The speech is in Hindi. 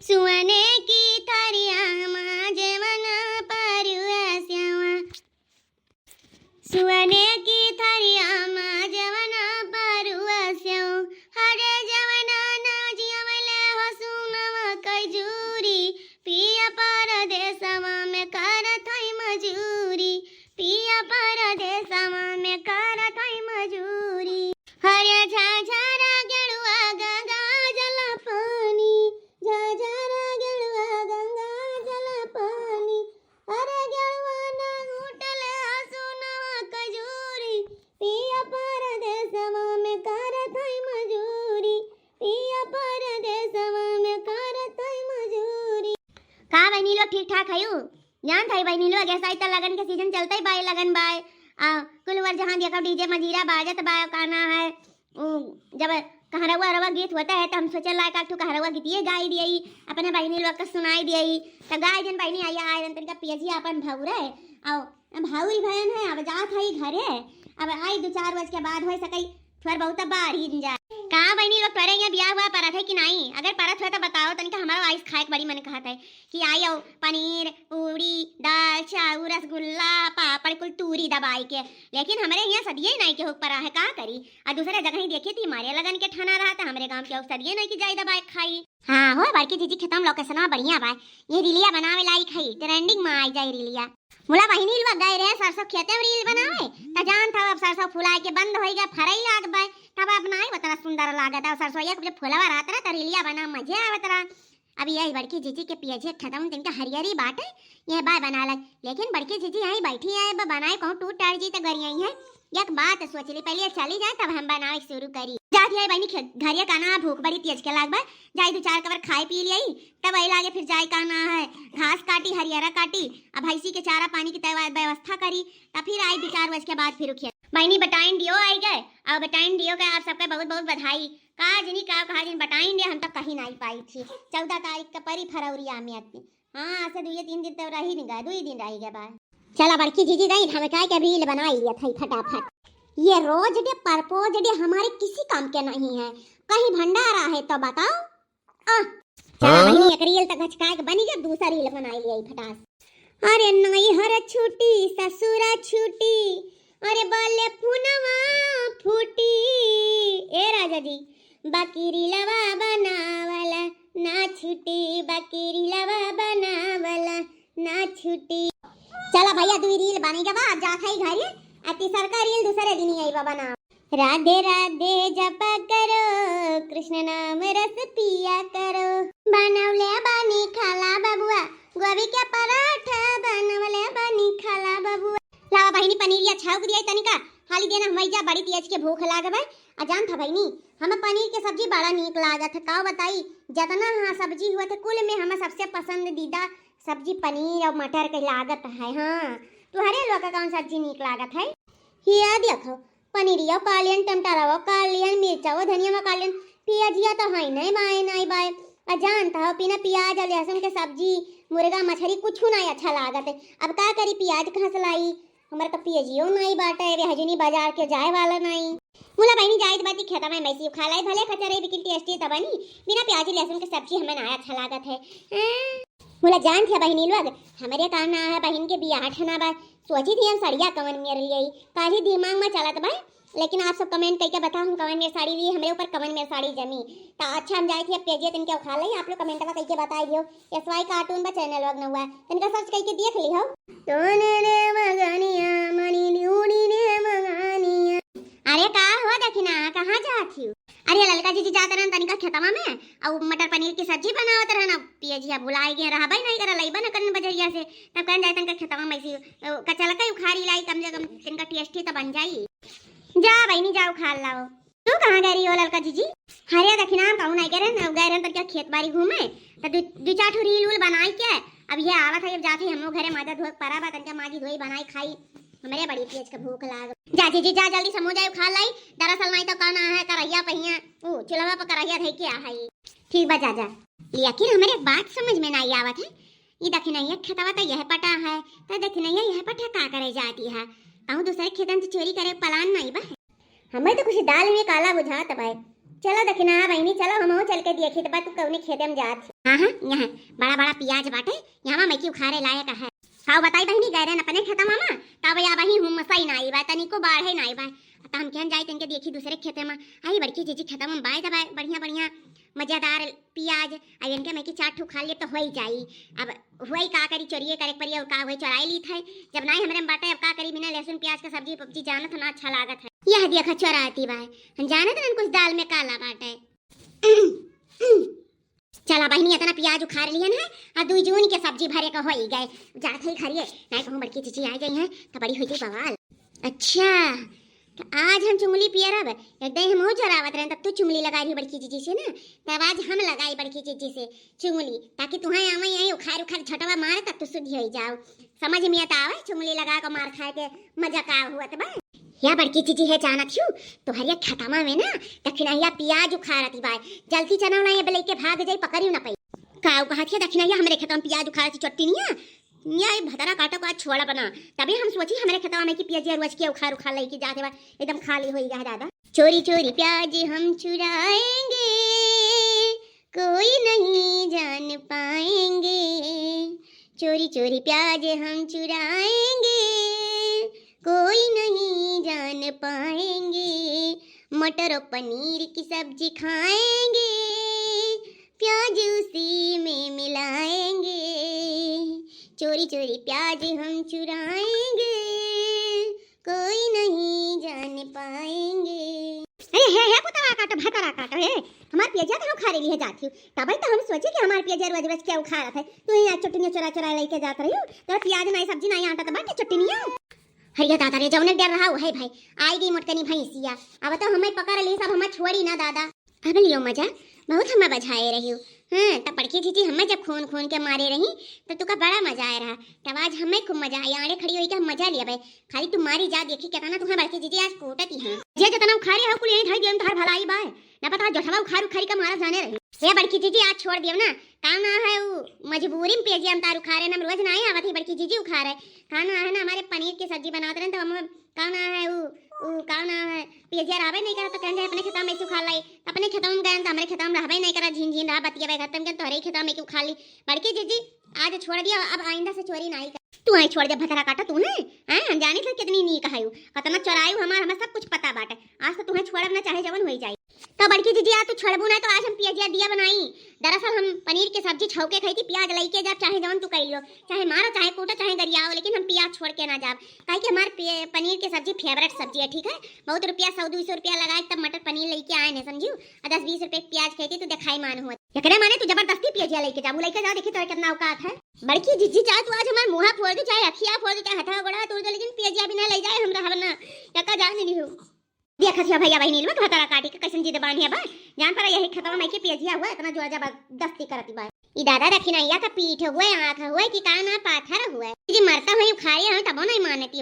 सुने की थरियाમાં જેવના પાર્યું સ્યાવા सुने की थरियाમાં જેવના પાર્યું સ્યાવ હરે જવના ના જીવલે હસુનવ કજૂરી पिया परदेसवा में करत हई मजूरी पिया परदेसवा में करत हई मजूरी हरे झाझरा गेलुआ गंगा जल पानी झाझरा गेलुआ गंगा जल पानी हरे गेलुआ ना घूटले हसुनवा कजूरी पिया परदेसवा में करत हई मजूरी पिया परदेसवा में करत हई मजूरी। का बहनी लोग ठीक ठाक हयू जान थाई बहनी लोग ऐसा इतना लगन के सीजन चलता ही बाय लगन बाय कुलवर जहाँ देखो डीजे मजीरा बाजत बाय गाना है जब कहरवा रवा गीत होता है तो हम सोचे लायक आठू कहरवा गीत ये गाई दियई अपने बहनी लोग का सुनाई दियई तब गाय जन बहनी आया आय रन तनका पियजी अपन भाउरे आओ भाउरी बहन है अब जात हई घरे अब आई 2-4 बज के बाद हो सकई थोड़ा बहुत बाहर ही जा कहाँ बहनी लोग करे यहाँ ब्याह हुआ परत है कि नहीं अगर परत हुआ तो बताओ तनिका हमारा आइस खाए के बड़ी मन कहता है कि आई आओ पनीर पूड़ी दाल चाउ रसगुल्ला पापड़ कुल तूरी दबाई के लेकिन हमारे यहाँ सदिये नहीं के हो परा है का करी और दूसरे जगह ही देखी थी हमारे लगन के ठाना रहा था हमारे गांव के सदिये नहीं की जाई दबाई खाई हाँ हो बड़की जीजी खत्म लोकेशन बढ़िया बा ये रीलिया बनावे लाई खाई ट्रेंडिंग में आई जाए रीलिया मुला बहिनी लोग गए रहे सरसों खेते में रील बनावे त जान था अब सरसों फुलाए के बंद हो गया फरई लाग बाय तब अब नहीं बतरा सुंदर लागत है सरसों एक जब फुलावा रहता रहा रीलिया बना मजे आवत रहा अब यही बड़की जीजी के पियजे खत्म तिनका हरियरी बाटे ये बाय बना लग लेकिन बड़की जीजी यहीं बैठी है बनाए कहूँ टूट टाट जी तो गरिया है एक बात सोच ली पहले चली जाए तब हम बनाए शुरू करी जाती है बहनी घरिया काना भूख बड़ी तेज के लाग बाय जाई 2-4 कवर खाई पी लिया तब आई लागे फिर जाए काना है घास काटी हरियरा काटी अब भैंसी के चारा पानी की व्यवस्था करी तब फिर आई 2-4 बज के बाद फिर उठिए बहनी बटाइन दियो आई गए अब बटाइन दियो गए आप सबका बहुत बहुत बधाई का जिनी का कहा जिन बटाइन दिया हम तक कहीं नहीं पाई थी 14 तारीख का परी फरवरिया में आती हाँ से 2-3 दिन तो रही नहीं गए 2 दिन रही गए बाय चला बड़की जीजी गई हमें क्या क्या रील बना लिया था फटाफट ये रोज डे परपोज डे हमारे किसी काम के नहीं है कहीं भंडारा है तो बताओ चला बहनी एक रील तक घचका के बनी गया दूसरा रील बना लिया फटास अरे नई हर छुट्टी ससुरा छुट्टी अरे बोले पुनवा फूटी ए राजा जी बकरी लवा बनावला ना छुटी बकरी लवा बनावला ना छुटी चला भैया 2 रील बनी के बाद जा खाई घर अति सरकार रील दूसरे दिन ही आई बना राधे राधे जप करो कृष्ण नाम रस पिया करो बनवले बनी खाला बबुआ गोभी के पराठा बनवले बनी खाला बबुआ लावा बहिनी पनीर या छाव दिया तनिका हाली देना हमैया बड़ी तेज के भूख लागबे अजान था बहिनी हमें पनीर के सब्जी बड़ा नीक लागत है का बताई जितना हाँ सब्जी हुआ थे कुल में हमें सबसे पसंदीदा सब्जी पनीर और मटर के लागत है हाँ तुम्हारे लोग का कौन सब्जी नीक लागत है हिया देखो पनीरिया कालियन टमाटरवा कालियन मिर्चावा धनिया में कालियन प्याजिया तो है नहीं बाय अजान था बिना प्याज और लहसुन के सब्जी मुर्गा मछली कुछ नहीं अच्छा लागत है अब का करी प्याज कहाँ से लाई हमारे तो प्याजियो नहीं बाटे हजनी बाजार के जाए वाला नहीं मुला बहनी जाए बाती खेता में मैसी खा लाई भले खचरे लेकिन टेस्टी तबनी बिना प्याज लहसुन के सब्जी हमें ना अच्छा लागत है मुला जान थे बहनी लोग हमारे कहना है बहन के बियाह ठना बा सोची थी हम साड़िया कवन में लिए काली दिमाग में चलत बा लेकिन आप सब कमेंट करके बताओ हम कवन में साड़ी लिए हमारे ऊपर कवन में साड़ी जमी तो अच्छा हम जाए थे अब पेजिए तिनके उखा ली आप लोग कमेंट में करके बता दियो एसवाई कार्टून बा चैनल वग न हुआ तिनका सर्च करके देख ली हो तोने रे मगनिया मनी ड्यूडी रे मगनिया अरे का हो देखिना कहां जाती हो अरे ललका जी जात रहन तनिका खेतवा में और मटर पनीर की सब्जी बनावत रहन पियजिया बुलाई गे रहा भाई नहीं कर लई बन करन बजरिया से तब कहन जाए तनका खेतवा में ऐसी कचल का उखाड़ी लाई कम से कम तनका टेस्टी तो बन जाई जा बहनी जाओ खा लाओ तू कहां गई हो ललका जी हरे देखिना हम कहू नहीं गए रहन तनिका खेत बाड़ी घूमे तो 2-4 रील उल बनाई के अब ये आवत है अब जाते हम लोग घरे माजा धोक परा बा तनका माजी धोई बनाई खाई हमारे बड़ी तेज का भूख लाग जा जी जा जल्दी समोसा खा लाई दरअसल नहीं तो कहना है करैया पहिया चुलवा पर करैया धई के आ ठीक बा जा लेकिन हमारे बात समझ में नहीं आवत है ये देखी नहीं खेतवा तो यह पटा है तो देखी नहीं यह पटा का करे जाती है कहूँ दूसरे खेतन से चोरी करे पलान नहीं बा हमें तो कुछ दाल में काला बुझात भाई चलो दखना बहनी, चलो हम चल के देखे तो तू कौने खेते में जात। हाँ हाँ, यहाँ बड़ा बड़ा प्याज बाटे, यहाँ मैं क्यों खारे लायक है। हाँ बताई बहनी, गए रहे अपने खेता मामा तब या वही हम मसाई ना आई बा, तनिको बाढ़े ना आई बा, त हम केन जाई तनके देखी दूसरे खेते में आई बड़की जीजी खेता में बाय दबाए बढ़िया बढ़िया मजेदार प्याज आई इनके मैं की चाट ठू खा लिए तो हो ही जाई। अब हुई का करी, चोरिए करे परिया का हुई, चुराई ली थे जब नहीं हमरे बाटे, अब का करी, बिना लहसुन प्याज का सब्जी पब्जी जानत ना अच्छा लागत है। यह देखा चोराती बा, हम जानत न कुछ दाल में काला बाटे। चला बहनी इतना प्याज उखाड़ लियन है और 2 जून के सब्जी भरे का हो ही गए, जात ही खरिए नहीं कहूं बड़की चीची आ गई है तो बड़ी हो गई बवाल। अच्छा तो आज हम चुंगली पियरब, एकदम हम हो चरावत रहे तब तू चुंगली लगा रही बड़की चीची से ना, तब आज हम लगाई बड़की चीची से चुंगली, ताकि तुम्हें आवे यही उखाड़ उखाड़ छटवा मार तब तू शुद्ध हो जाओ। समझ में आता आवे चुंगली लगा के मार खाए के मजा का हुआ तब या बड़की चीची है जानत हूँ तो हरिया खतमा में ना दक्षिणा प्याज उखाड़ती बाय, जल्दी चना ना ये बले के भाग जाई पकड़ियो ना पई काऊ कहत है दक्षिणा हमरे खेतवा में प्याज उखाड़ती चट्टीनिया ये भदरा काटा को आज छोड़ा बना, तभी हम सोची हमरे खेतवा में की प्याज रोज के उखाड़ उखाड़ लेके जाते बा एकदम खाली होई जा दादा। चोरी चोरी प्याज हम चुराएंगे कोई नहीं जान पाएंगे, चोरी चोरी प्याज हम चुराएंगे कोई नहीं जान पाएंगे, मटर और पनीर की सब्जी खाएंगे प्याज उसी में मिलाएंगे, चोरी चोरी प्याज हम चुराएंगे कोई नहीं जान पाएंगे। अरे है पुतवा काटो भतरा काटो है हमार पियाजा तो खा रही है जाती हूँ, तभी तो हम सोचे कि हमार पियाजा रोज रोज क्या उखा रहा था, तू यहाँ चटनियाँ चुरा चुरा लेके जात रही हो, तेरा प्याज नहीं सब्जी नहीं आटा तो बाटे चटनियाँ हरिया दादा रे जौने डर रहा है भाई आई गई मोटकनी भैंसिया, अब तो हमें पकड़ ली सब हमें छोड़ी ना दादा। अब लियो मजा बहुत हमें बजाए रही हूँ। हाँ तब पड़की चीची हमें जब खून खून के मारे रही तो तुका बड़ा मजा आया रहा, तब आज हमें खूब मजा आई, आड़े खड़ी हुई के हम मजा लिया भाई, खाली तुम मारी जा देखी कहता ना तुम्हें बड़की चीची आज कोटती है जे जितना उखारी है कुल यही ढाई दियम थार भलाई बाय ना पता जोठवा उखार उखारी का मारा जाने रही ये बड़की चीची आज छोड़ दियो ना, काम ना है वो मजबूरी में पेजी हम तार उखारे ना रोज ना आवत ही बड़की चीची उखारे, खाना है ना हमारे पनीर की सब्जी बनाते रहे तो हम काम ना है वो काम ना है पेजी आवे नहीं करा तो कहते अपने खेता में उखा लाई, अपने खेता में गए तो हमारे खेता में रहबे नहीं करा, झीन झीन रहा बतिया खत्म के तोरे खेता में उखा ली बड़की चीची आज छोड़ दिया, अब आइंदा से चोरी नहीं कर तू आई छोड़ दे भतरा काटा तू है हम जाने थे कितनी नी कहायू कतना चोरायू हमें सब कुछ पता बाटे, आज तो तुम्हें छोड़ब ना चाहे जवन हो जाए तो बड़की दीदी आज तू छोड़बू ना तो आज हम पियाजिया दिया बनाई, दरअसल हम पनीर की सब्जी छौके खाई थी, प्याज लेके जब चाहे जवन तू कह लियो चाहे मारो चाहे कूटो चाहे गरियाओ, लेकिन हम प्याज छोड़ के ना जाब काहे कि हमारे पनीर की सब्जी फेवरेट सब्जी है ठीक है, बहुत रुपया 100-200 रुपया लगाए तब मटर पनीर लेके आए ने समझू, 10-20 रुपए प्याज खाई थी तो दिखाई मान हुआ एकरे माने तू जबरदस्ती पियाजिया लेके जाबू, लेके जा देखी तो कितना औकात है। बड़की जीजी चाहे तू आज हमारे मुंह फोड़ दे चाहे अखिया फोड़ दे चाहे हथवा गोड़ा तोड़ दे, लेकिन पियाजिया भी ना ले जाए हम रहब ना यका जान नहीं हो देखा छिया भैया बहनी में भतरा काटी के कैसन जी दबानी है बा जान पर यही खतवा में के पियाजिया हुआ इतना जोर जबरदस्ती करती बा ई दादा रखिनैया का पीठ हुए आंख हुए कि कान पाथर हुए जी मरता हुई उखाड़ी हम तब नहीं मानती